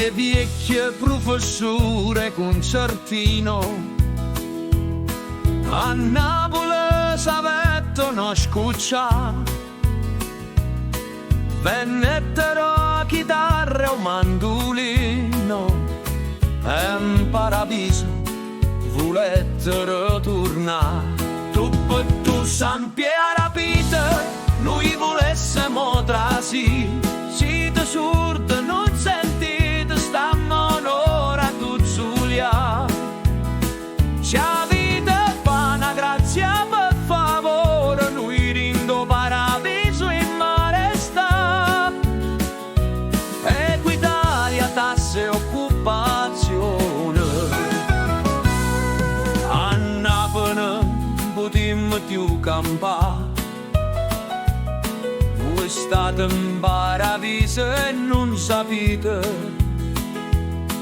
vecchie vecchie professore concertino. A Napoli s'avetto no scuccia, vennettero chitarre o mandolino, e in paradiso volettero tornare. Tu per tu San Pierapita, noi volessimo trasi, siete sordi, non sentite, stammo un'ora tu Giulia. Ci avete fa una grazia per favore, noi rindo paradiso in mare sta. Equitalia, tasse, occupazione, a Napoli potremmo più campare. Voi state in paradiso e non sapete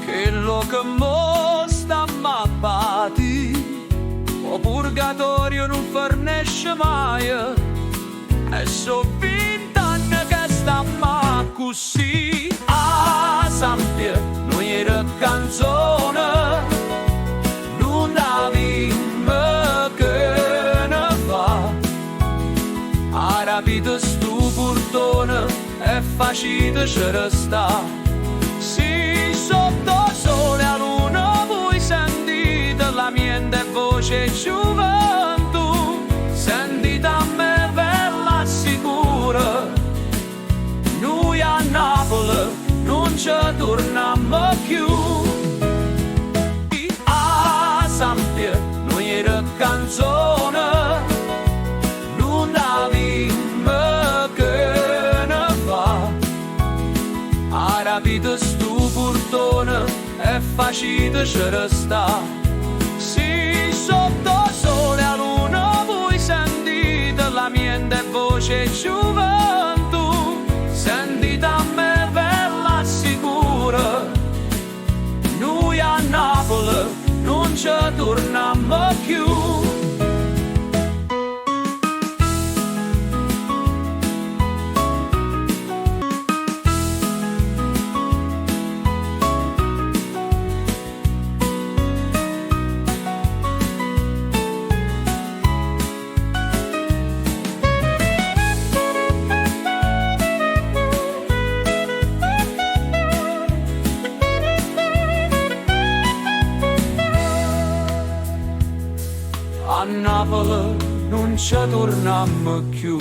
che lo che mo sta mappati, o purgatorio non fornisce mai, e so 20 anni che stiamo così. A San Pier non era canzone, non avevamo che ne fa. A rapito stu portone è facile ci resta. Sì, sotto sole a luna voi sentite la mia voce gioventù, sentite a me bella sicura. Noi a Napoli non ci torniamo più. A San Pier non era canzone, non avevamo che ne fa. A rapito stu portone è facile ci resta. Sì, sotto sole a luna voi sentite la mia voce gioventù, sentite a me bella sicura. Noi a Napoli non ci torniamo più. A Napoli non ci torniamo più.